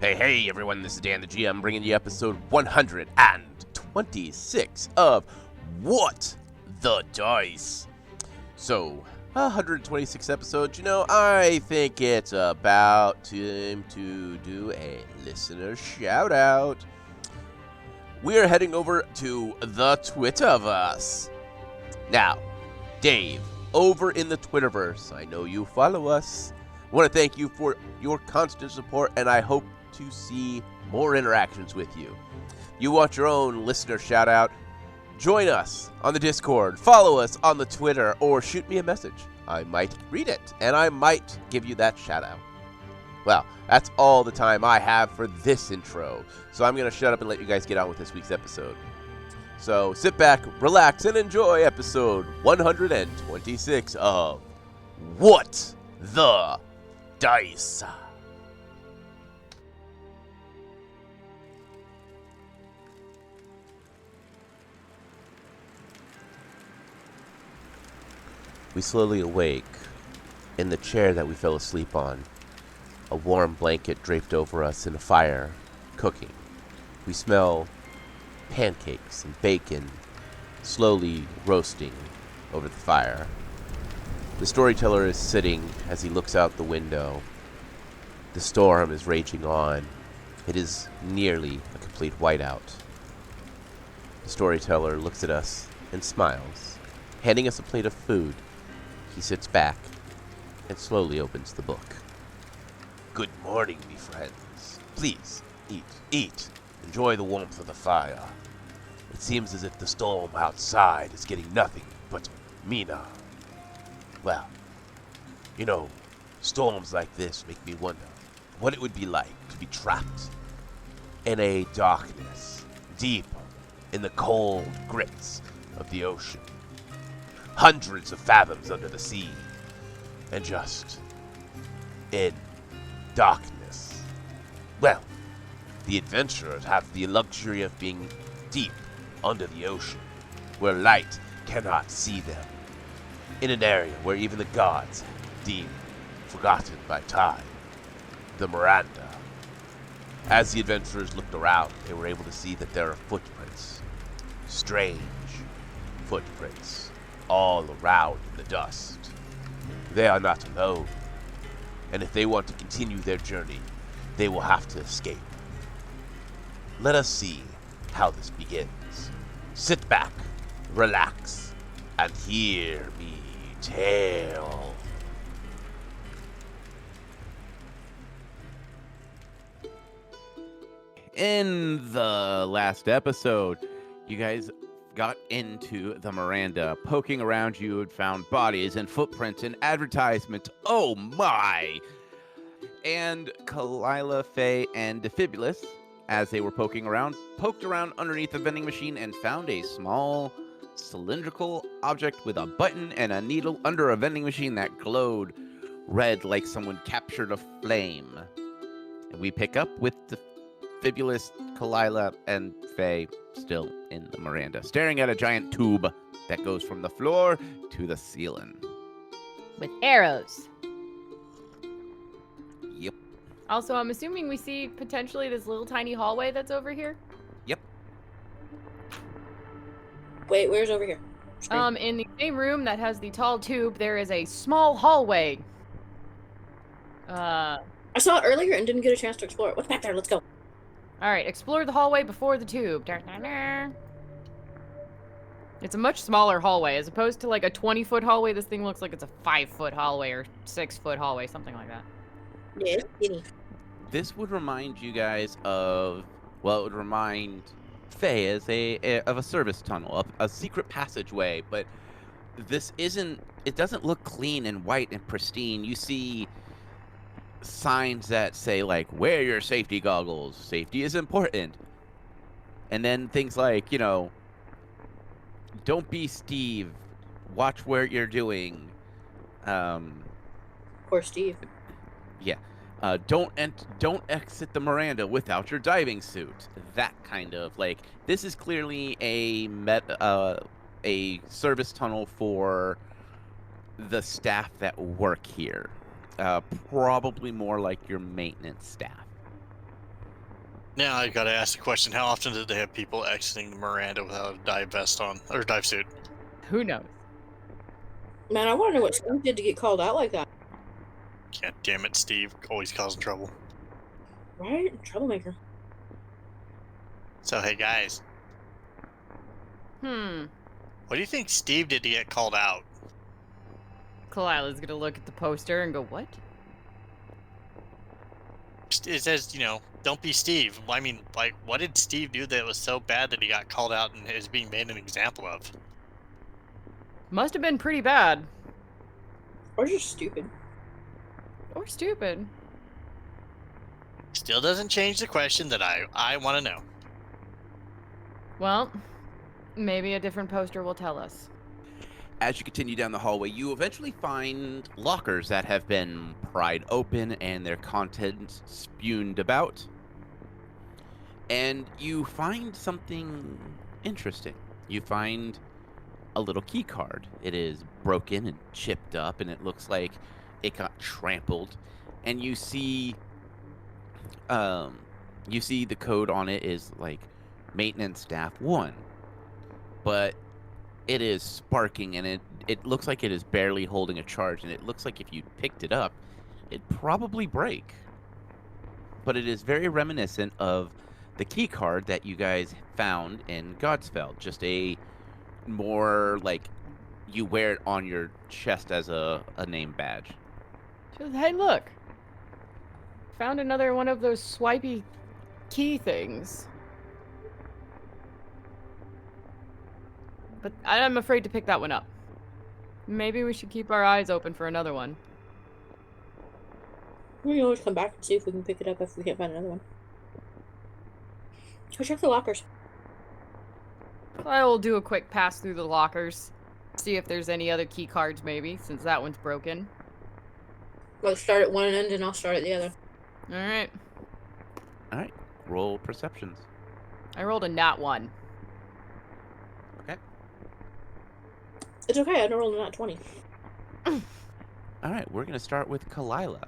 Hey, everyone, this is Dan the GM bringing you episode 126 of What the Dice. So, 126 episodes, I think it's about time to do a listener shout out. We're heading over to the Twitterverse. Now, Dave, over in the Twitterverse, I know you follow us. I want to thank you for your constant support, and I hope to see more interactions with you. You want your own listener shout out? Join us on the Discord, follow us on the Twitter, or shoot me a message. I might read it, and I might give you that shout out. Well, that's all the time I have for this intro, so I'm going to shut up and let you guys get on with this week's episode. So sit back, relax, and enjoy episode 126 of What the Dice. We slowly awake in the chair that we fell asleep on, a warm blanket draped over us and a fire cooking. We smell pancakes and bacon slowly roasting over the fire. The storyteller is sitting as he looks out the window. The storm is raging on. It is nearly a complete whiteout. The storyteller looks at us and smiles, handing us a plate of food. He sits back and slowly opens the book. Good morning, me friends. Please, eat. Enjoy the warmth of the fire. It seems as if the storm outside is getting nothing but Mina. Well, storms like this make me wonder what it would be like to be trapped in a darkness deep in the cold grits of the ocean. Hundreds of fathoms under the sea, and just in darkness. Well, the adventurers have the luxury of being deep under the ocean, where light cannot see them, in an area where even the gods deem forgotten by time, the Miranda. As the adventurers looked around, they were able to see that there are footprints, strange footprints, all around in the dust. They are not alone, and if they want to continue their journey, they will have to escape. Let us see how this begins. Sit back, relax, and hear me tell. In the last episode, you guys got into the Miranda. Poking around, you had found bodies and footprints and advertisements. Oh my! And Kilila, Phae and Defibulous, as they were poking around, poked around underneath the vending machine and found a small cylindrical object with a button and a needle under a vending machine that glowed red like someone captured a flame. And we pick up with Defibulous, Kilila, and Phae still in the Miranda, staring at a giant tube that goes from the floor to the ceiling. With arrows. Yep. Also, I'm assuming we see potentially this little tiny hallway that's over here. Yep. Wait, where's over here? In the same room that has the tall tube, there is a small hallway. I saw it earlier and didn't get a chance to explore it. What's back there? Let's go. Alright, explore the hallway before the tube. It's a much smaller hallway. As opposed to like a 20-foot hallway, this thing looks like it's a 5-foot hallway or 6-foot hallway, something like that. Yeah, it's skinny. This would remind you guys of, well, it would remind Phae as of a service tunnel, a secret passageway, but this isn't, it doesn't look clean and white and pristine. You see signs that say, like, wear your safety goggles, safety is important. And then things like, don't be Steve, watch where you're doing. Poor Steve. Yeah. Don't exit the Miranda without your diving suit. That kind of like this is clearly a service tunnel for the staff that work here. Probably more like your maintenance staff. Now I gotta ask the question: how often did they have people exiting the Miranda without a dive vest on or dive suit? Who knows? Man, I want to know what Steve did to get called out like that. God damn it, Steve! Always causing trouble. Right? Troublemaker. So hey guys, Hmm. what do you think Steve did to get called out? Kalila's gonna look at the poster and go, what? It says, don't be Steve. I mean, like, what did Steve do that was so bad that he got called out and is being made an example of? Must have been pretty bad. Or just stupid. Or stupid. Still doesn't change the question that I want to know. Well, maybe a different poster will tell us. As you continue down the hallway, you eventually find lockers that have been pried open and their contents spewed about. And you find something interesting. You find a little key card. It is broken and chipped up, and it looks like it got trampled. And you see the code on it is like maintenance staff 1. But it is sparking, and it looks like it is barely holding a charge, and it looks like if you picked it up, it'd probably break. But it is very reminiscent of the key card that you guys found in Godsfeld. Just a more like you wear it on your chest as a name badge. Just, hey, look. Found another one of those swipey key things. But I'm afraid to pick that one up. Maybe we should keep our eyes open for another one. We can always come back and see if we can pick it up if we can't find another one. Go check the lockers. I will do a quick pass through the lockers. See if there's any other key cards maybe, since that one's broken. Well, start at one end and I'll start at the other. Alright. Alright, roll perceptions. I rolled a nat 1. Okay. It's okay, I don't roll a nat 20. Alright, we're going to start with Kilila.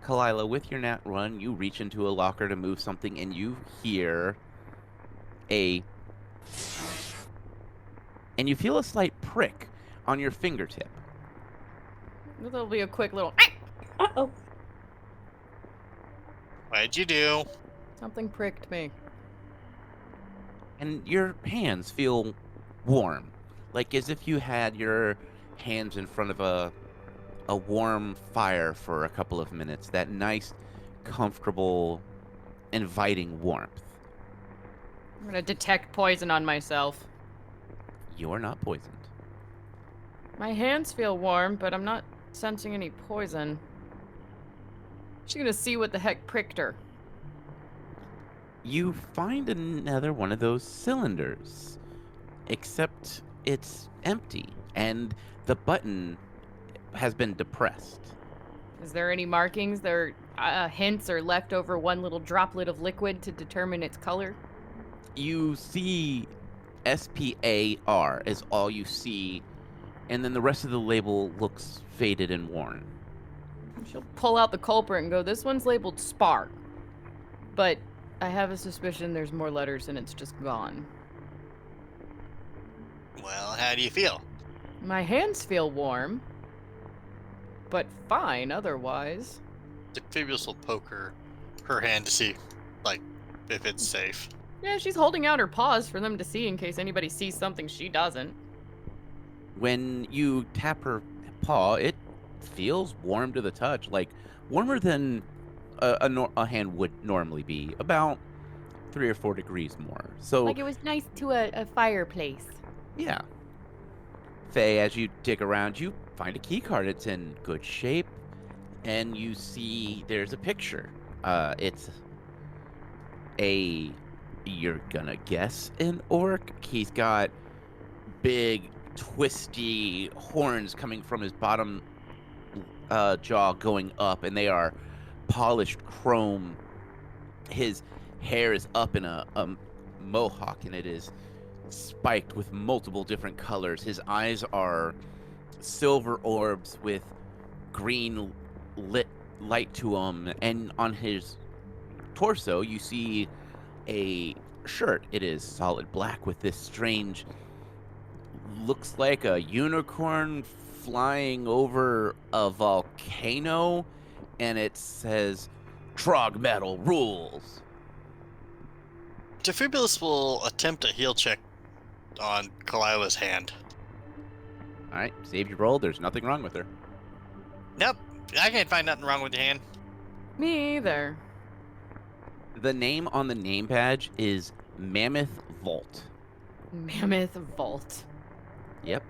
Kilila, with your nat run, you reach into a locker to move something, and you hear and you feel a slight prick on your fingertip. There'll be a quick little Uh-oh. What'd you do? something pricked me. And your hands feel warm, like as if you had your hands in front of a warm fire for a couple of minutes. That nice, comfortable, inviting warmth. I'm gonna detect poison on myself. You're not poisoned. My hands feel warm, but I'm not sensing any poison. She's gonna see what the heck pricked her. You find another one of those cylinders, except it's empty, and the button has been depressed. Is there any markings? There hints or leftover one little droplet of liquid to determine its color? You see SPAR is all you see, and then the rest of the label looks faded and worn. She'll pull out the culprit and go, this one's labeled SPAR. But I have a suspicion there's more letters and it's just gone. Well, how do you feel? My hands feel warm, but fine otherwise. Defibulous will poke her hand to see, like, if it's safe. Yeah, she's holding out her paws for them to see in case anybody sees something she doesn't. When you tap her paw, it feels warm to the touch, like warmer than a hand would normally be, about 3 or 4 degrees more. So, Like it was nice to a fireplace. yeah. Faye, as you dig around, you find a key card. It's in good shape, and you see there's a picture. It's you're gonna guess an orc. He's got big, twisty horns coming from his bottom jaw going up, and they are polished chrome. His hair is up in a mohawk, and it is spiked with multiple different colors. His eyes are silver orbs with green lit light to them, and on his torso you see a shirt. It is solid black with this strange, looks like a unicorn flying over a volcano, and it says Trog Metal rules. Defibulous will attempt a heal check on Kalila's hand. All right, save your roll. There's nothing wrong with her. Nope, I can't find nothing wrong with your hand. Me either. The name on the name badge is Mammoth Vault. Mammoth Vault. Yep.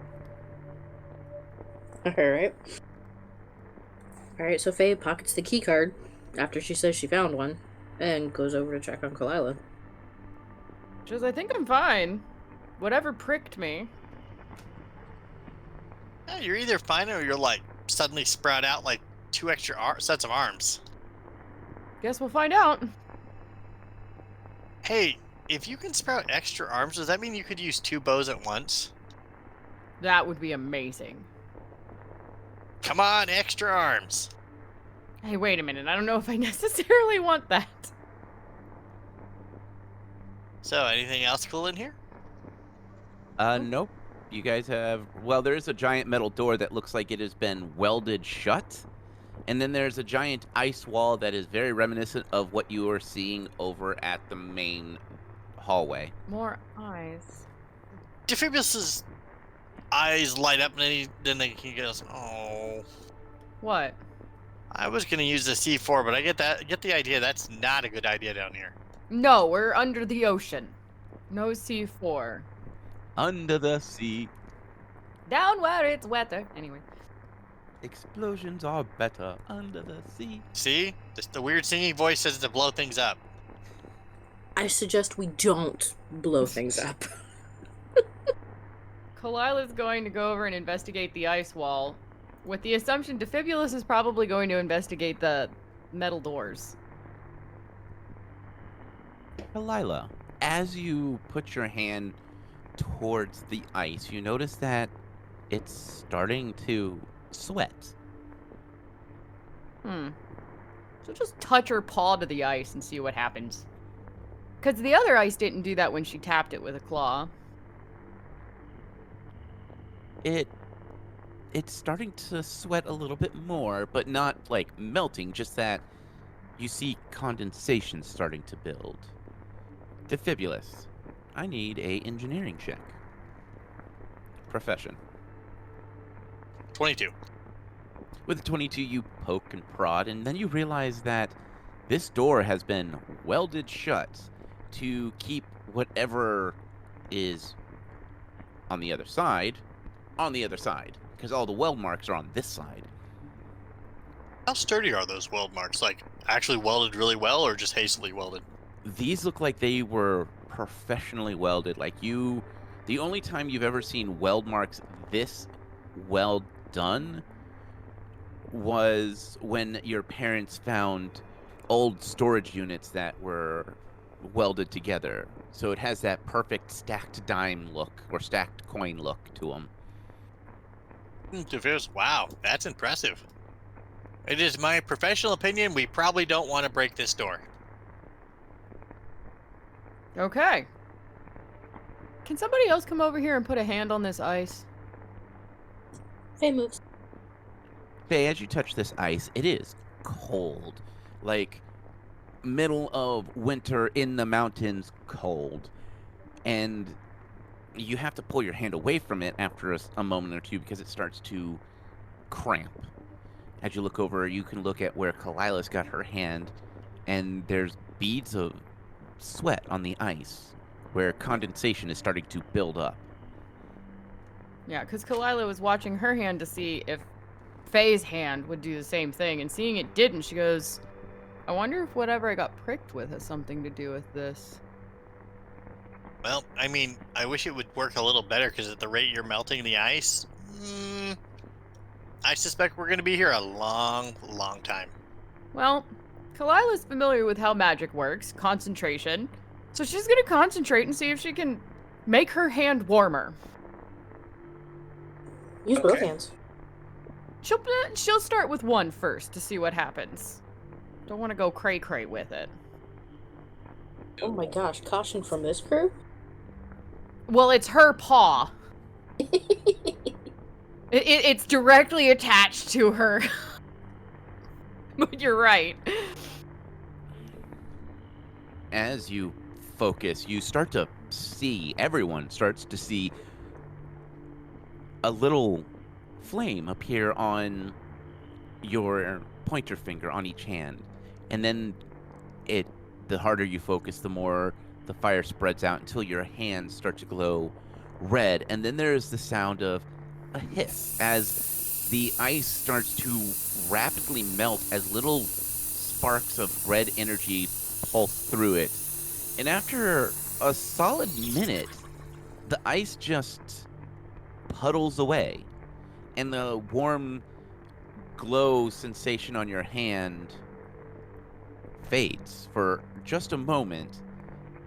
Alright. Alright, so Phae pockets the key card after she says she found one and goes over to check on Kilila. Just, I think I'm fine. Whatever pricked me. Yeah, you're either fine or you're like suddenly sprout out like 2 extra sets of arms. Guess we'll find out. Hey, if you can sprout extra arms, does that mean you could use 2 bows at once? That would be amazing. Come on, extra arms. Hey, wait a minute. I don't know if I necessarily want that. So, anything else cool in here? Nope. You guys have... Well, there's a giant metal door that looks like it has been welded shut. And then there's a giant ice wall that is very reminiscent of what you are seeing over at the main hallway. More eyes. Defibulous's eyes light up, and then he goes, "Oh." What? I was gonna use the C4, but I get the idea. That's not a good idea down here. No, we're under the ocean. No C4. Under the sea, Down where it's wetter. Anyway. explosions are better under the sea. See, the weird singing voice says to blow things up. I suggest we don't blow things up. Kalila's going to go over and investigate the ice wall, with the assumption Defibulous is probably going to investigate the metal doors. Kilila, as you put your hand towards the ice, you notice that it's starting to sweat. So just touch her paw to the ice and see what happens. Because the other ice didn't do that when she tapped it with a claw. It's starting to sweat a little bit more, but not like melting, just that you see condensation starting to build. Defibulous, I need a engineering check. Profession. 22. With 22, you poke and prod, and then you realize that this door has been welded shut to keep whatever is on the other side, because all the weld marks are on this side. How sturdy are those weld marks? Like, actually welded really well, or just hastily welded? These look like they were professionally welded. Like the only time you've ever seen weld marks this well done was when your parents found old storage units that were welded together. So it has that perfect stacked dime look or stacked coin look to them. Wow, that's impressive. It is my professional opinion, we probably don't want to break this door. Okay. Can somebody else come over here and put a hand on this ice? Phae moves. Phae, as you touch this ice, it is cold. Like middle of winter in the mountains cold. And you have to pull your hand away from it after a moment or two because it starts to cramp. As you look over, you can look at where Kalila's got her hand, and there's beads of sweat on the ice where condensation is starting to build up. Yeah, because Kilila was watching her hand to see if Phae's hand would do the same thing, and seeing it didn't, she goes, I wonder if whatever I got pricked with has something to do with this. Well, I mean, I wish it would work a little better, because at the rate you're melting the ice, I suspect we're going to be here a long, long time. Well, Kalila's familiar with how magic works, concentration. So she's gonna concentrate and see if she can make her hand warmer. Use both hands. She'll start with one first to see what happens. Don't want to go cray-cray with it. Oh my gosh, caution from this crew? Well, it's her paw. It's directly attached to her. But you're right. As you focus, you start to see, everyone starts to see a little flame appear on your pointer finger on each hand. And then the harder you focus, the more the fire spreads out until your hands start to glow red. And then there's the sound of a hiss as the ice starts to rapidly melt as little sparks of red energy pulse through it. And after a solid minute, the ice just puddles away, and the warm glow sensation on your hand fades for just a moment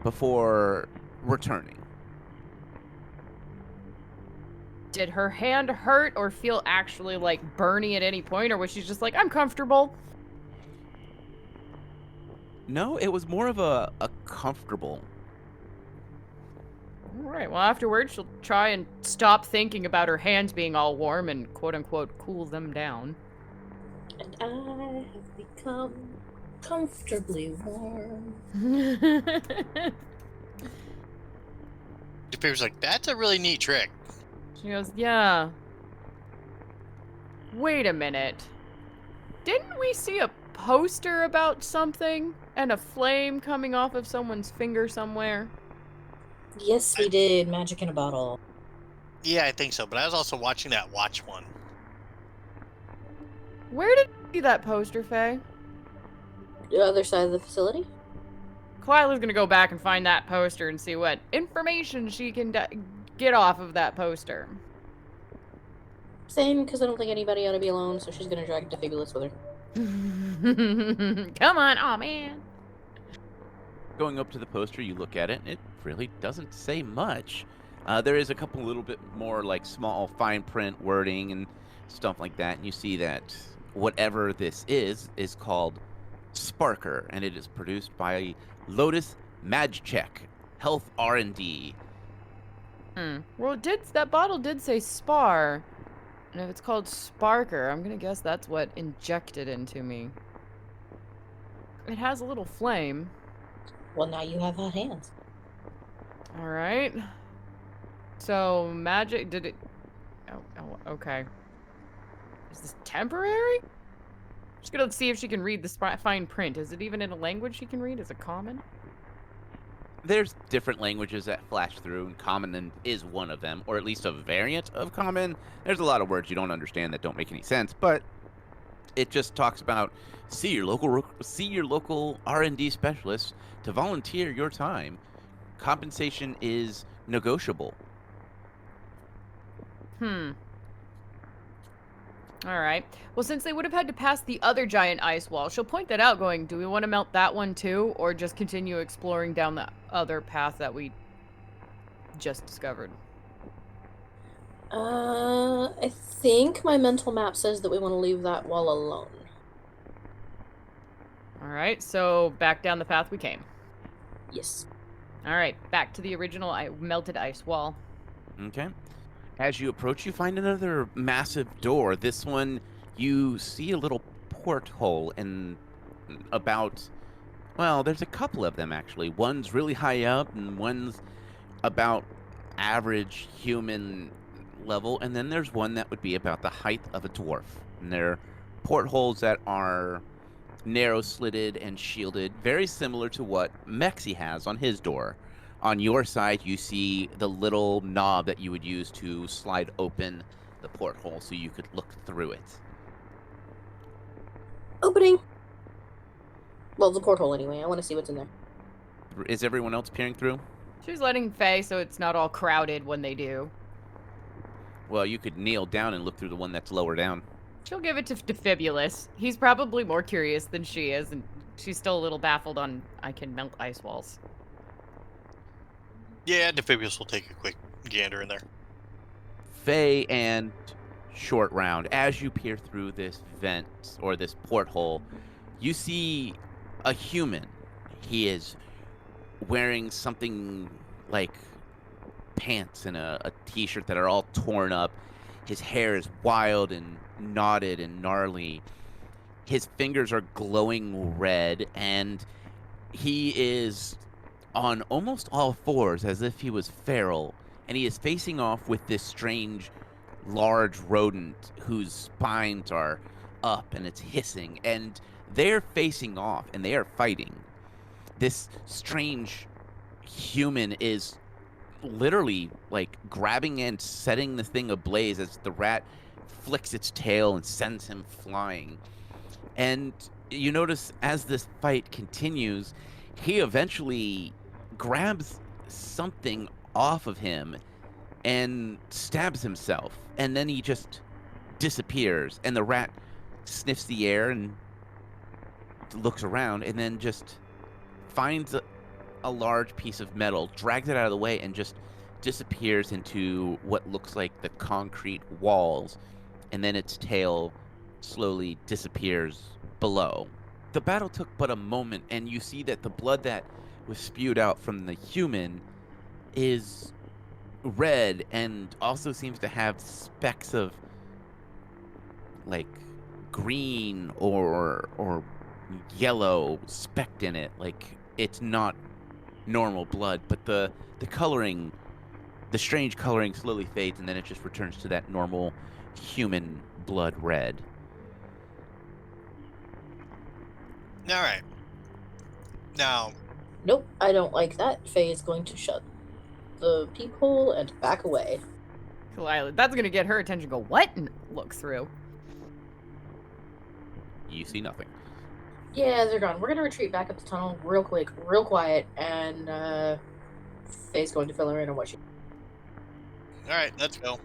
before returning. Did her hand hurt or feel actually like burny at any point, or was she just like, I'm comfortable? No, it was more of a comfortable. All right, well, afterwards, she'll try and stop thinking about her hands being all warm and quote-unquote cool them down. And I have become comfortably warm. Paper's like, that's a really neat trick. She goes, yeah. Wait a minute. Didn't we see a poster about something? And a flame coming off of someone's finger somewhere? Yes, we did. Magic in a bottle. Yeah, I think so. But I was also watching that watch one. Where did you see that poster, Faye? The other side of the facility? Kalila's gonna go back and find that poster and see what information she can get off of that poster. Same, because I don't think anybody ought to be alone, so she's gonna drag Defibulous with her. Come on, aw man. Going up to the poster, you look at it, and it really doesn't say much. There is a couple little bit more like small fine print wording and stuff like that, and you see that whatever this is called Sparker, and it is produced by Lotus Magcheck Health R&D. Well, that bottle did say Spar, and if it's called Sparker, I'm gonna guess that's what injected into me. It has a little flame. Well, now you have hot hands. All right. So magic did it? Oh, okay. Is this temporary? Just gonna see if she can read the fine print. Is it even in a language she can read? Is it common? There's different languages that flash through, and common is one of them, or at least a variant of common. There's a lot of words you don't understand that don't make any sense, but it just talks about see your local R&D specialist to volunteer your time. Compensation is negotiable. All right. Well, since they would have had to pass the other giant ice wall, she'll point that out going, do we want to melt that one too, or just continue exploring down the other path that we just discovered? I think my mental map says that we want to leave that wall alone. All right, so back down the path we came. Yes. All right, back to the original melted ice wall. Okay. As you approach, you find another massive door. This one, you see a little porthole in about, well, there's a couple of them actually. One's really high up and one's about average human level. And then there's one that would be about the height of a dwarf. And they're portholes that are narrow slitted and shielded, very similar to what Mexi has on his door. On your side, you see the little knob that you would use to slide open the porthole so you could look through it. Opening! Well, the porthole anyway. I want to see what's in there. Is everyone else peering through? She's letting Faye so it's not all crowded when they do. Well, you could kneel down and look through the one that's lower down. She'll give it to Defibulous. He's probably more curious than she is, and she's still a little baffled on I can melt ice walls. Yeah, Defibulous will take a quick gander in there. Phae and Short Round, as you peer through this vent or this porthole, you see a human. He is wearing something like pants and a t-shirt that are all torn up. His hair is wild and knotted and gnarly. His fingers are glowing red, and he is on almost all fours as if he was feral, and he is facing off with this strange large rodent whose spines are up and it's hissing, and they're facing off and they are fighting. This strange human is literally like grabbing and setting the thing ablaze as the rat flicks its tail and sends him flying. And you notice as this fight continues, he eventually grabs something off of him and stabs himself, and then he just disappears, and the rat sniffs the air and looks around and then just finds a large piece of metal, drags it out of the way, and just disappears into what looks like the concrete walls, and then its tail slowly disappears below. The battle took but a moment, and you see that the blood that was spewed out from the human is red and also seems to have specks of like green or yellow specked in it. Like it's not normal blood, but the coloring, the strange coloring slowly fades, and then it just returns to that normal human blood red. All right. Now, Nope, I don't like that. Faye is going to shut the peephole and back away. Kilila, that's gonna get her attention. Go, what? And look through. You see nothing. Yeah, they're gone. We're gonna retreat back up the tunnel real quick, real quiet, and Faye's going to fill her in on what she. all right, let's go.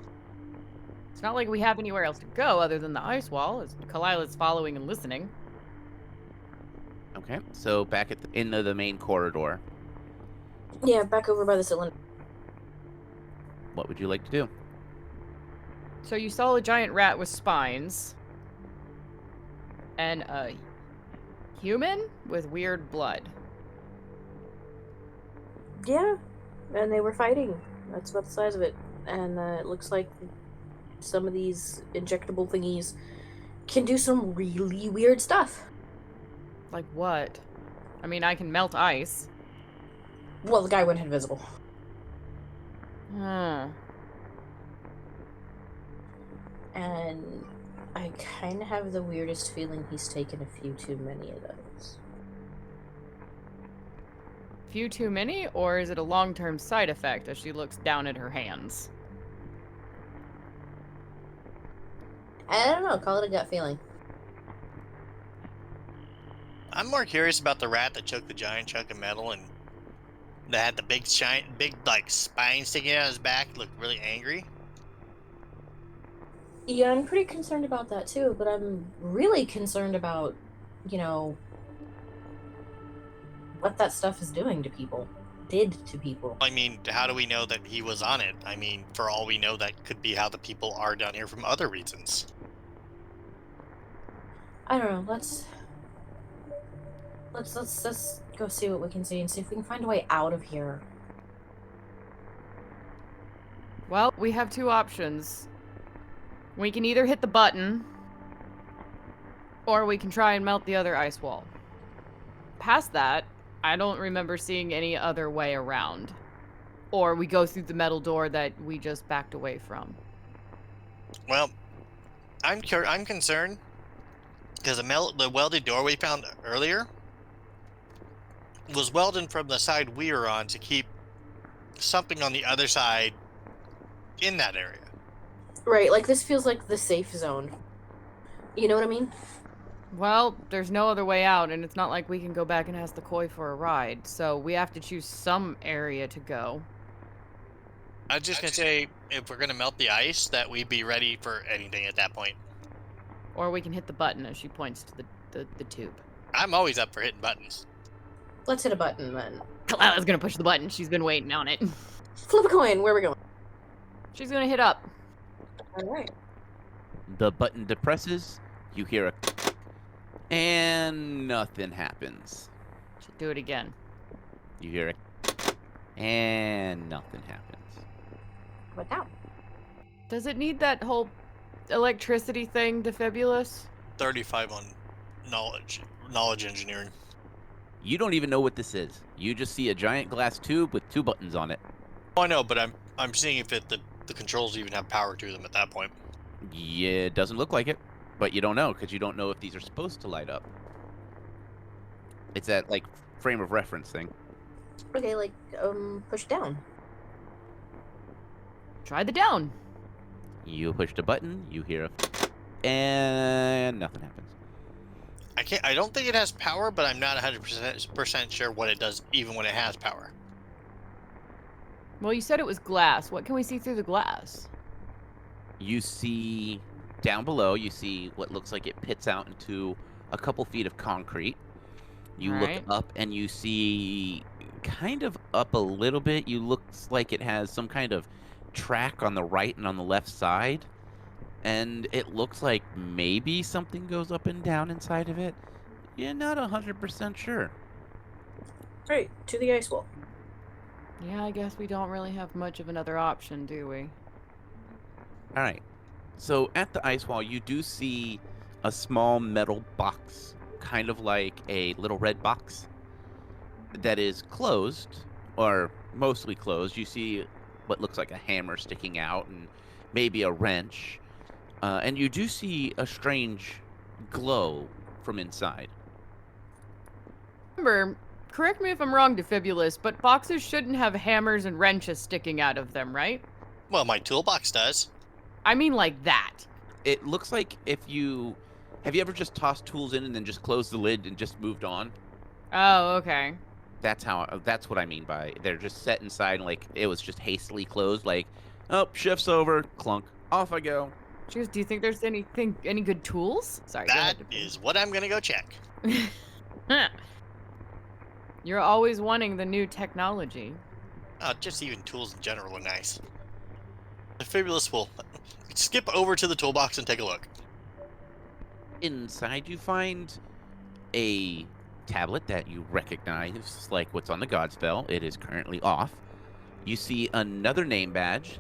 It's not like we have anywhere else to go other than the ice wall, as Kalila's following and listening. Okay, so back at into the main corridor, Yeah, back over by the cylinder. what would you like to do? So you saw a giant rat with spines. And a human with weird blood. Yeah, and they were fighting. That's about the size of it. And it looks like some of these injectable thingies can do some really weird stuff. Like what? I mean, I can melt ice. Well, the guy went invisible. Huh. And I kind of have the weirdest feeling he's taken a few too many of those. Few too many, or is it a long-term side effect as she looks down at her hands? I don't know, call it a gut feeling. I'm more curious about the rat that choked the giant chunk of metal and that had the big like spine sticking out of his back, looked really angry. Yeah, I'm pretty concerned about that too, but I'm really concerned about, you know, what that stuff is doing to people. Did to people. I mean, how do we know that he was on it? I mean, for all we know, that could be how the people are down here from other reasons. I don't know, let's go see what we can see and see if we can find a way out of here. Well, we have two options. We can either hit the button, or we can try and melt the other ice wall. Past that, I don't remember seeing any other way around. Or we go through the metal door that we just backed away from. Well, I'm concerned because the welded door we found earlier was welded from the side we were on to keep something on the other side in that area. Right, like this feels like the safe zone. You know what I mean? Well, there's no other way out, and it's not like we can go back and ask the koi for a ride, so we have to choose some area to go. I was just gonna say, if we're gonna melt the ice, that we'd be ready for anything at that point. Or we can hit the button as she points to the tube. I'm always up for hitting buttons. Let's hit a button then. Kalila's gonna push the button. She's been waiting on it. Flip a coin. Where are we going? She's gonna hit up. All right. The button depresses, you hear a and nothing happens. She'll do it again. You hear a and nothing happens. What now? Does it need that whole electricity thing, Defibulous? 35 on knowledge engineering. You don't even know what this is. You just see a giant glass tube with 2 buttons on it. Oh, I know, but I'm seeing if the controls even have power to them at that point. Yeah, it doesn't look like it, but you don't know because you don't know if these are supposed to light up. It's that like frame of reference thing. Okay, like push down. Try the down. You push the button, you hear a and nothing happens. I don't think it has power, but I'm not 100% sure what it does, even when it has power. Well, you said it was glass. What can we see through the glass? You see down below, you see what looks like it pits out into a couple feet of concrete. You look Right. up and you see kind of up a little bit. You looks like it has some kind of track on the right and on the left side. And it looks like maybe something goes up and down inside of it. You're not 100% sure. Right, to the ice wall. Yeah, I guess we don't really have much of another option, do we? All right. So at the ice wall, you do see a small metal box, kind of like a little red box that is closed, or mostly closed. You see what looks like a hammer sticking out and maybe a wrench. And you do see a strange glow from inside. Remember, correct me if I'm wrong, Defibulous, but boxes shouldn't have hammers and wrenches sticking out of them, right? Well, my toolbox does. I mean like that. It looks like if you... Have you ever just tossed tools in and then just closed the lid and just moved on? Oh, okay. That's what I mean by they're just set inside and like it was just hastily closed, like, oh, shift's over, clunk, off I go. Cheers, do you think there's any good tools? Sorry, go That ahead, is what I'm gonna go check. Defibulous. You're always wanting the new technology. Just even tools in general are nice. The Fabulous will skip over to the toolbox and take a look. Inside you find a tablet that you recognize like what's on the Godspell. It is currently off. You see another name badge.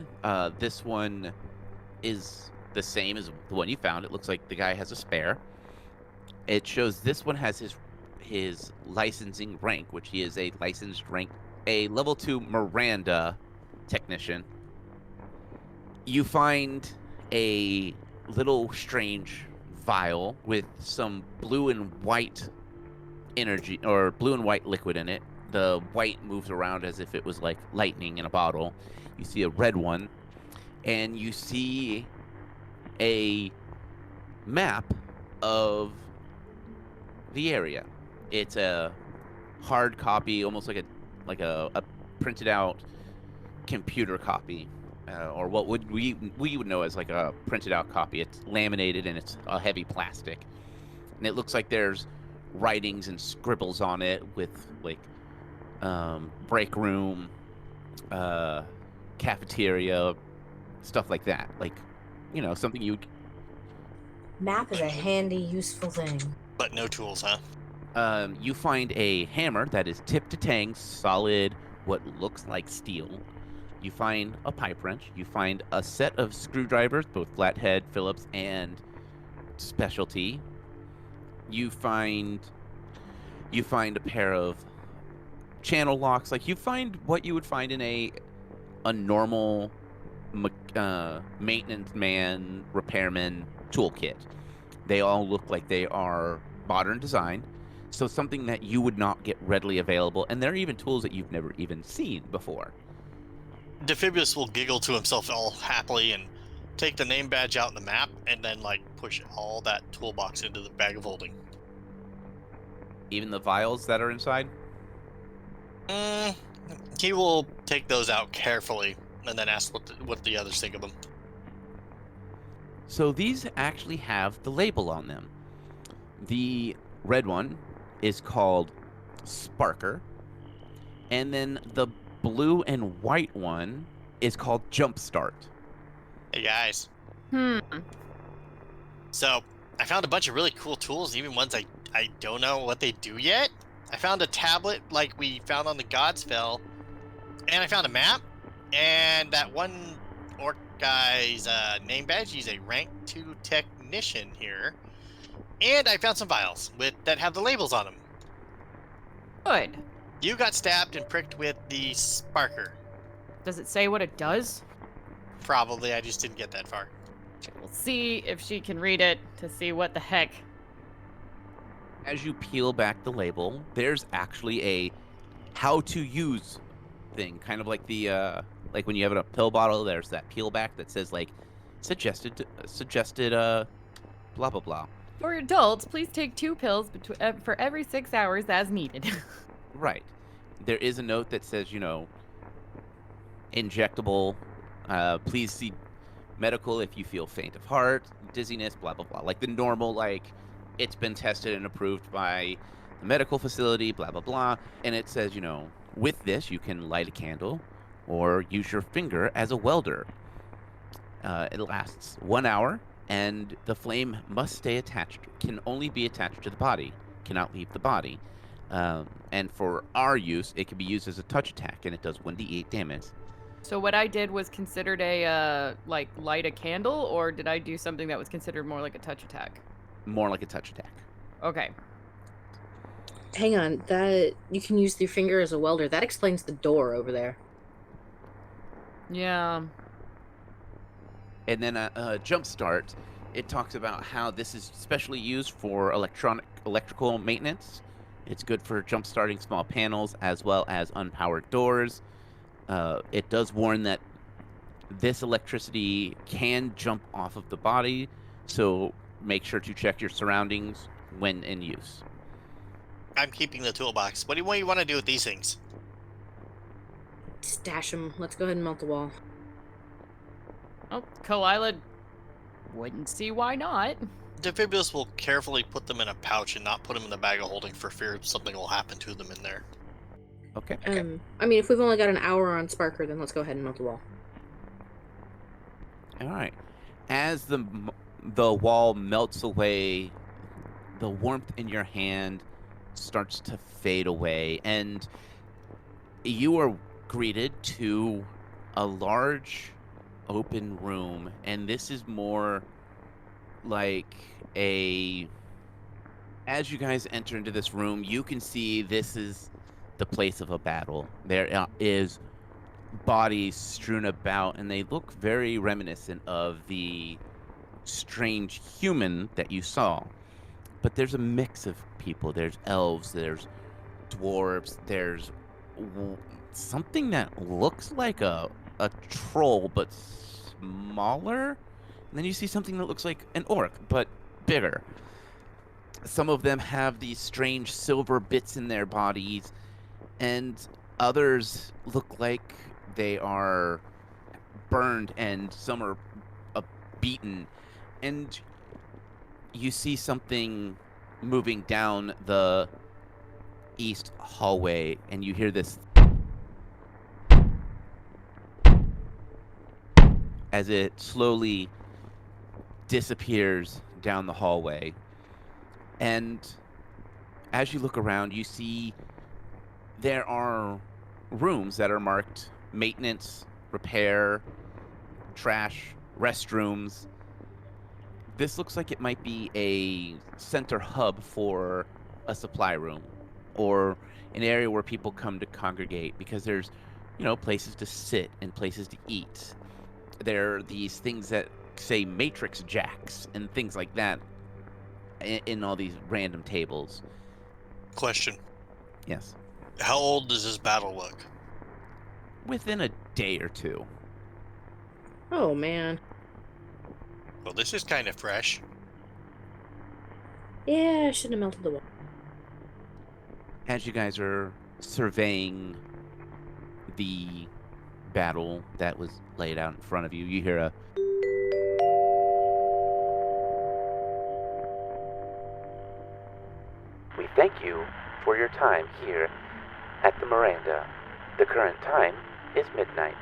This one is the same as the one you found. It looks like the guy has a spare. It shows this one has his licensing rank, which he is a licensed rank, a level 2 Miranda technician. You find a little strange vial with some blue and white energy, or blue and white liquid in it. The white moves around as if it was like lightning in a bottle. You see a red one, and you see a map of the area. It's a hard copy, almost like a printed out computer copy, or what would we would know as like a printed out copy. It's laminated and it's a heavy plastic, and it looks like there's writings and scribbles on it with like break room, cafeteria, stuff like that. Like, you know, something you. Map is a handy, useful thing. But no tools, huh? You find a hammer that is tip to tang, solid, what looks like steel. You find a pipe wrench. You find a set of screwdrivers, both flathead, Phillips, and specialty. You find a pair of channel locks. Like, you find what you would find in a normal maintenance man, repairman toolkit. They all look like they are modern design, so something that you would not get readily available, and there are even tools that you've never even seen before. Defibulous will giggle to himself all happily and take the name badge out in the map and then like push all that toolbox into the bag of holding. Even the vials that are inside? He will take those out carefully and then ask what the others think of them. So these actually have the label on them. The red one is called Sparker, and then the blue and white one is called Jumpstart. Hey guys. Hmm. So I found a bunch of really cool tools, even ones I don't know what they do yet. I found a tablet like we found on the Godspell, and I found a map, and that one orc guy's name badge. He's a rank 2 technician here. And I found some vials that have the labels on them. Good. You got stabbed and pricked with the Sparker. Does it say what it does? Probably, I just didn't get that far. We'll see if she can read it to see what the heck. As you peel back the label, there's actually a how to use thing, kind of like the like when you have a pill bottle, there's that peel back that says like suggested blah blah blah. For adults, please take 2 pills for every 6 hours as needed. Right. There is a note that says, injectable, please see medical if you feel faint of heart, dizziness, blah blah blah, like the normal, like it's been tested and approved by the medical facility, blah blah blah. And it says, with this you can light a candle or use your finger as a welder. It lasts 1 hour, and the flame must stay attached, can only be attached to the body, cannot leave the body. And for our use, it can be used as a touch attack, and it does 1d8 damage. So what I did was considered a, like, light a candle, or did I do something that was considered more like a touch attack? More like a touch attack. Okay. Hang on, that you can use your finger as a welder. That explains the door over there. Yeah. And then Jumpstart, it talks about how this is specially used for electrical maintenance. It's good for jump-starting small panels as well as unpowered doors. It does warn that this electricity can jump off of the body, so make sure to check your surroundings when in use. I'm keeping the toolbox. What do you want to do with these things? Stash them. Let's go ahead and melt the wall. Oh, Kilila wouldn't see why not. Defibulous will carefully put them in a pouch and not put them in the bag of holding for fear something will happen to them in there. Okay. I mean, if we've only got an hour on Sparker, then let's go ahead and melt the wall. All right. As the wall melts away, the warmth in your hand starts to fade away, and you are greeted to a large open room, and this is more like as you guys enter into this room, you can see this is the place of a battle. There is bodies strewn about, and they look very reminiscent of the strange human that you saw. But there's a mix of people. There's elves, there's dwarves, there's something that looks like a troll but smaller, and then you see something that looks like an orc but bigger. Some of them have these strange silver bits in their bodies, and others look like they are burned, and some are beaten. And you see something moving down the east hallway, and you hear this as it slowly disappears down the hallway. And as you look around, you see there are rooms that are marked maintenance, repair, trash, restrooms. This looks like it might be a center hub for a supply room, or an area where people come to congregate, because there's, places to sit and places to eat. There are these things that say matrix jacks and things like that in all these random tables. Question. Yes. How old does this battle look? Within a day or two. Oh, man. Well, this is kind of fresh. Yeah, I shouldn't have melted the wall. As you guys are surveying the battle that was laid out in front of you, you hear for your time here at the Miranda. The current time is midnight.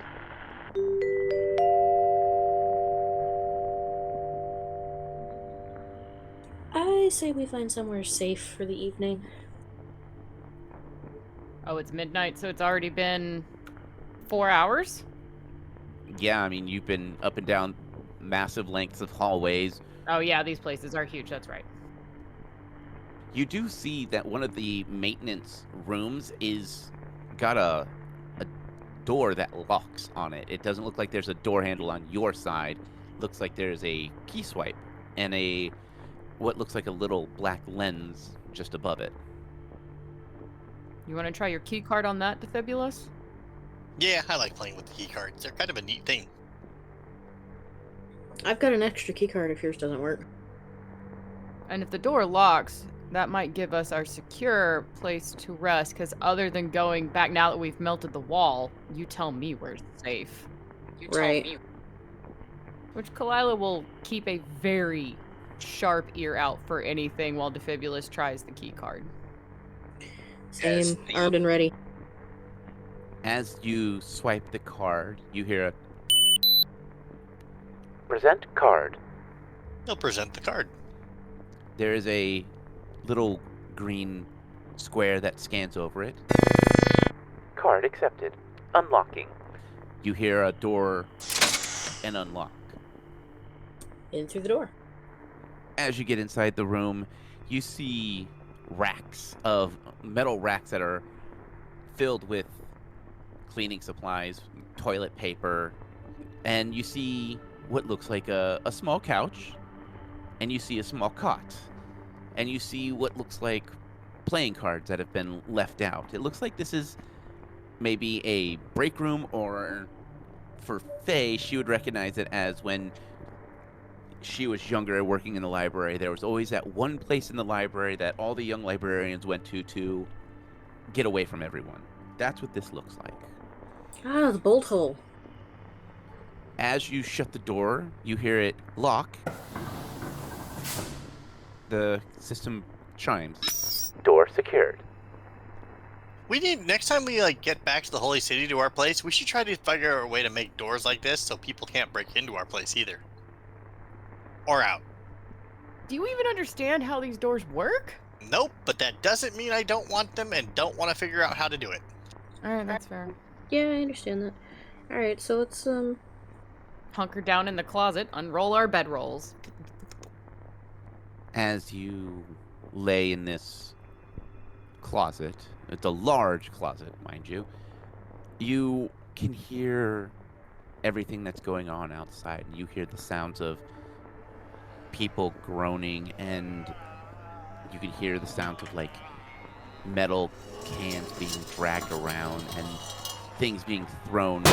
I say we find somewhere safe for the evening. Oh, it's midnight, so it's already been 4 hours? Yeah, I mean, you've been up and down massive lengths of hallways. Oh, yeah, these places are huge. That's right. You do see that one of the maintenance rooms is got a door that locks on it. It doesn't look like there's a door handle on your side. Looks like there's a key swipe and what looks like a little black lens just above it. You want to try your key card on that, Defibulous? Yeah, I like playing with the key cards. They're kind of a neat thing. I've got an extra key card if yours doesn't work. And if the door locks, that might give us our secure place to rest, because other than going back now that we've melted the wall, you tell me where's safe. You tell Right. me. Which Kilila will keep a very sharp ear out for anything while Defibulous tries the key card. Same, armed and ready. As you swipe the card, you hear a present card. They'll present the card. There is a little green square that scans over it. Card accepted. Unlocking. You hear a door and unlock. In through the door. As you get inside the room, you see metal racks that are filled with cleaning supplies, toilet paper, and you see what looks like a small couch, and you see a small cot, and you see what looks like playing cards that have been left out. It looks like this is maybe a break room, or for Phae, she would recognize it as when she was younger working in the library. There was always that one place in the library that all the young librarians went to get away from everyone. That's what this looks like. Ah, the bolt hole. As you shut the door, you hear it lock. The system chimes. Door secured. We need, next time we get back to the Holy City to our place, we should try to figure out a way to make doors like this so people can't break into our place either. Or out. Do you even understand how these doors work? Nope, but that doesn't mean I don't want them and don't want to figure out how to do it. Alright, that's fair. Yeah, I understand that. Alright, so let's, Hunker down in the closet, unroll our bedrolls. As you lay in this closet, it's a large closet, mind you, you can hear everything that's going on outside. You hear the sounds of people groaning, and you can hear the sounds of metal cans being dragged around and things being thrown,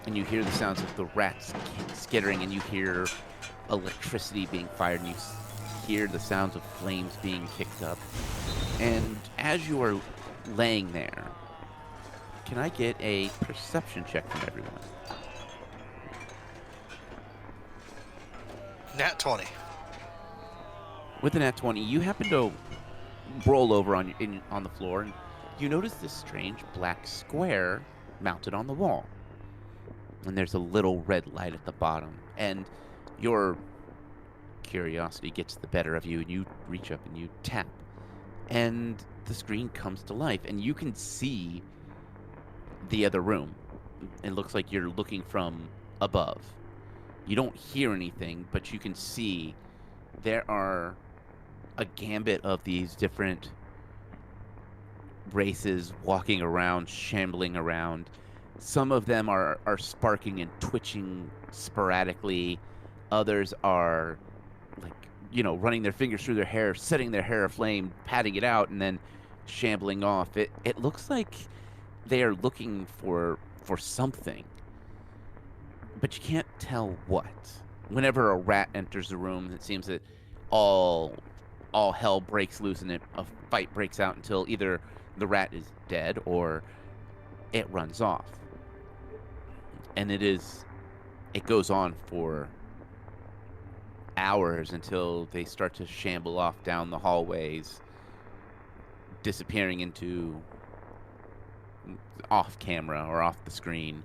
and you hear the sounds of the rats skittering, and you hear electricity being fired, and you hear the sounds of flames being kicked up. And as you are laying there, can I get a perception check from everyone? Nat 20. With an nat 20, you happen to roll over on the floor, and you notice this strange black square mounted on the wall. And there's a little red light at the bottom. And your curiosity gets the better of you, and you reach up and you tap. And the screen comes to life, and you can see the other room. It looks like you're looking from above. You don't hear anything, but you can see there are a gambit of these different races walking around, shambling around. Some of them are sparking and twitching sporadically. Others are running their fingers through their hair, setting their hair aflame, patting it out, and then shambling off. It looks like they are looking for something, but you can't tell what. Whenever a rat enters the room, it seems that all hell breaks loose, and a fight breaks out until either the rat is dead or it runs off. And it goes on for hours until they start to shamble off down the hallways, disappearing into off camera or off the screen.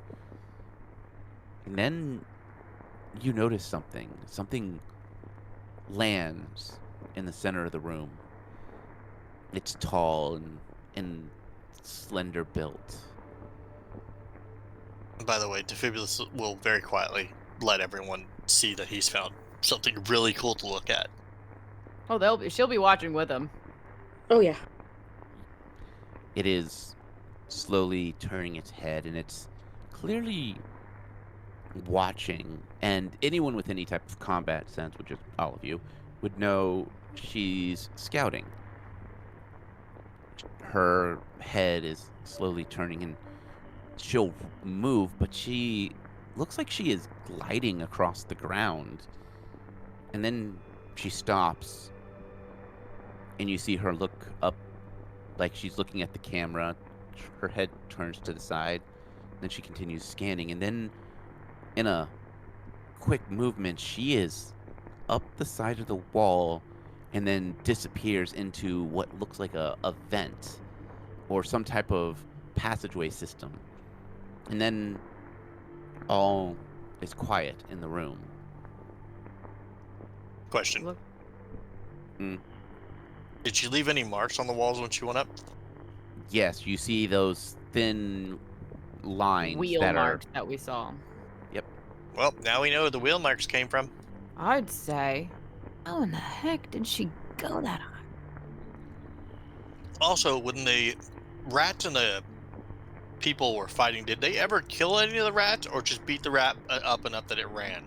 And then you notice something. Something lands in the center of the room. It's tall and slender built. By the way, Defibulous will very quietly let everyone see that he's found something really cool to look at. Oh, she'll be watching with him. Oh yeah. It is slowly turning its head, and it's clearly watching. And anyone with any type of combat sense, which is all of you, would know she's scouting. Her head is slowly turning, and she'll move, but she looks like she is gliding across the ground. And then she stops, and you see her look up like she's looking at the camera. Her head turns to the side. Then she continues scanning, and then in a quick movement, she is up the side of the wall and then disappears into what looks like a vent or some type of passageway system. And then all is quiet in the room. Question. Look. Did she leave any marks on the walls when she went up? Yes, you see those thin lines Wheel that marks that we saw. Well, now we know where the wheel marks came from. I'd say. How in the heck did she go that high? Also, when the rats and the people were fighting, did they ever kill any of the rats, or just beat the rat up enough that it ran?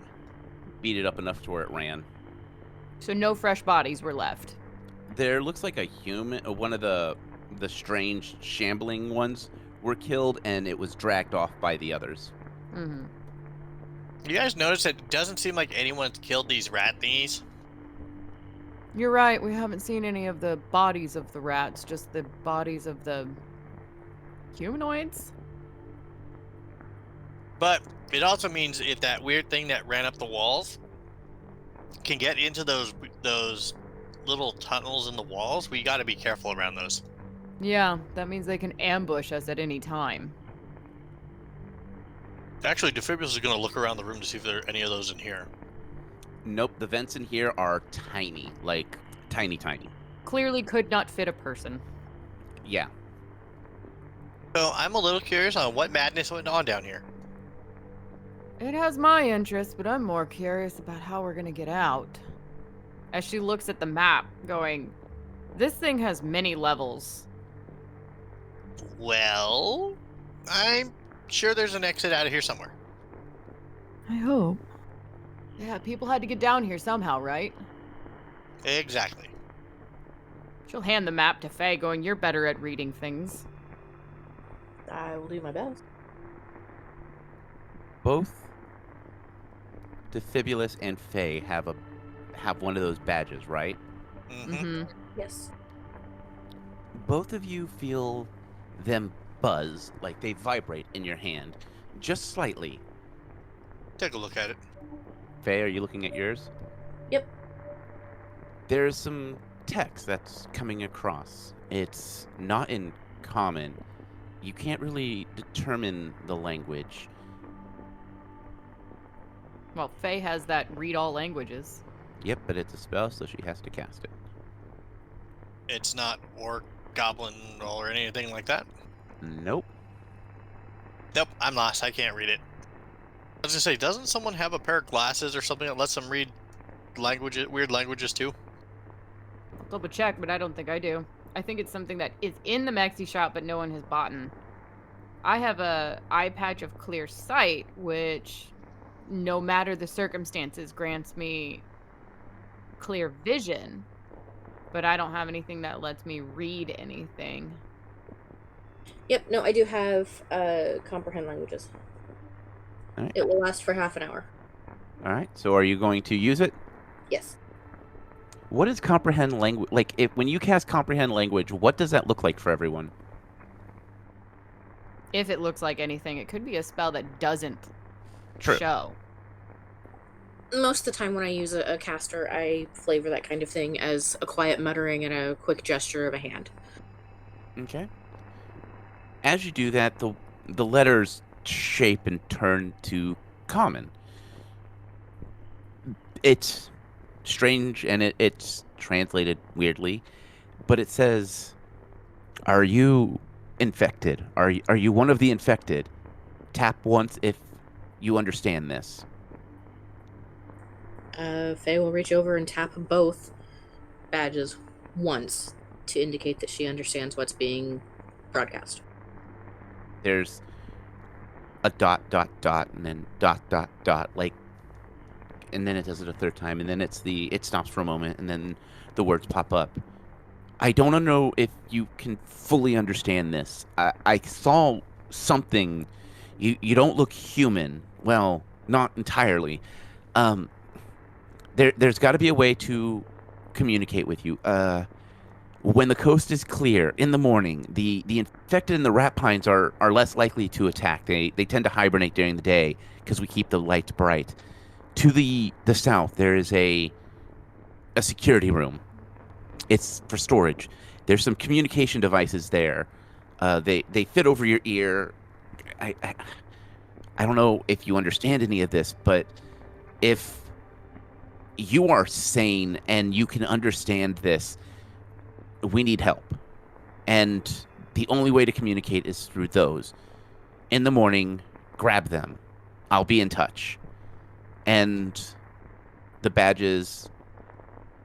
beat it up enough to where it ran. So no fresh bodies were left. There looks like a human, one of the strange shambling ones were killed, and it was dragged off by the others. Mm-hmm. You guys notice that it doesn't seem like anyone's killed these rat thingies? You're right, we haven't seen any of the bodies of the rats, just the bodies of the humanoids. But it also means if that weird thing that ran up the walls can get into those little tunnels in the walls, we got to be careful around those. Yeah, that means they can ambush us at any time. Actually, Defibulous is going to look around the room to see if there are any of those in here. Nope, the vents in here are tiny, like tiny. Clearly could not fit a person. Yeah. So I'm a little curious on what madness went on down here. It has my interest, but I'm more curious about how we're gonna get out. As she looks at the map, going, this thing has many levels. Well, I'm sure there's an exit out of here somewhere. I hope. Yeah, people had to get down here somehow, right? Exactly. She'll hand the map to Phae, going, you're better at reading things. I will do my best. Both Defibulous and Phae have one of those badges, right? Mm-hmm. Mm-hmm. Yes. Both of you feel them buzz, like they vibrate in your hand, just slightly. Take a look at it. Phae, are you looking at yours? Yep. There's some text that's coming across. It's not in common. You can't really determine the language. Well, Phae has that read all languages. Yep, but it's a spell, so she has to cast it. It's not orc, goblin, or anything like that? Nope. Nope, I'm lost. I can't read it. I was gonna say, doesn't someone have a pair of glasses or something that lets them read languages, weird languages too? I'll double check, but I don't think I do. I think it's something that is in the maxi shop, but no one has bought. I have a eye patch of clear sight, which, no matter the circumstances, grants me clear vision, but I don't have anything that lets me read anything. Yep, no, I do have comprehend languages. All right. It will last for half an hour. All right. So are you going to use it? Yes. What is comprehend language? Like, when you cast comprehend language, what does that look like for everyone? If it looks like anything, it could be a spell that doesn't True. show. Most of the time when I use a caster, I flavor that kind of thing as a quiet muttering and a quick gesture of a hand. Okay. As you do that, the letters shape and turn to common. It's strange and it's translated weirdly, but it says, "Are you infected? Are you one of the infected? Tap once if you understand this." Faye will reach over and tap both badges once to indicate that she understands what's being broadcast. There's a dot dot dot and then dot dot dot, like, and then it does it a third time, and then it stops for a moment, and then the words pop up. I don't know if you can fully understand this. I saw something. You don't look human. Well, not entirely. There's got to be a way to communicate with you. When the coast is clear in the morning, the infected in the rat pines are less likely to attack. They tend to hibernate during the day because we keep the lights bright. To the south, there is a security room. It's for storage. There's some communication devices there. They fit over your ear. I don't know if you understand any of this, but if you are sane and you can understand this, we need help. And the only way to communicate is through those. In the morning, grab them. I'll be in touch. And the badges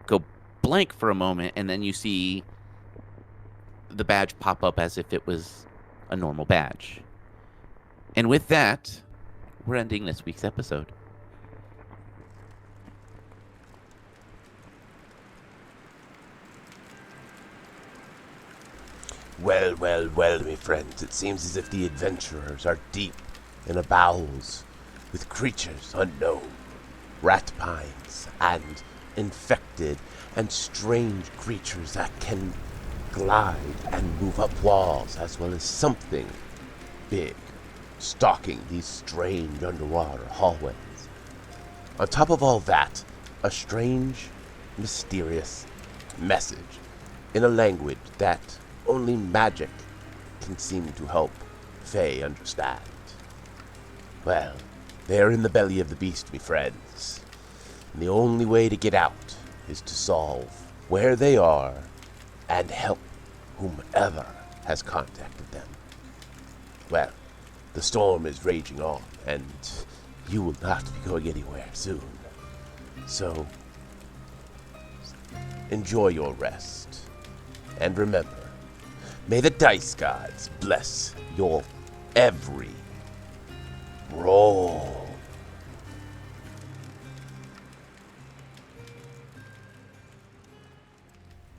go blank for a moment, and then you see the badge pop up as if it was a normal badge. And with that, we're ending this week's episode. Well, well, well, my friends, it seems as if the adventurers are deep in the bowels with creatures unknown, rat pines, and infected and strange creatures that can glide and move up walls, as well as something big stalking these strange underwater hallways. On top of all that, a strange, mysterious message in a language that only magic can seem to help Phae understand. Well, they are in the belly of the beast, me friends, and the only way to get out is to solve where they are and help whomever has contacted them. Well, the storm is raging on, and you will not be going anywhere soon. So, enjoy your rest, and remember, may the dice gods bless your every roll.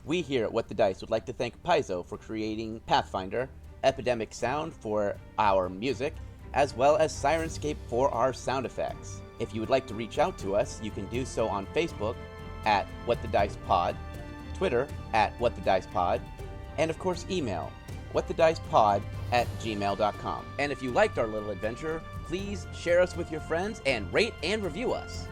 We here at What the Dice would like to thank Paizo for creating Pathfinder, Epidemic Sound for our music, as well as Sirenscape for our sound effects. If you would like to reach out to us, you can do so on Facebook at What the Dice Pod, Twitter at What the Dice Pod, and of course email whatthedicepod@gmail.com. And if you liked our little adventure, please share us with your friends and rate and review us.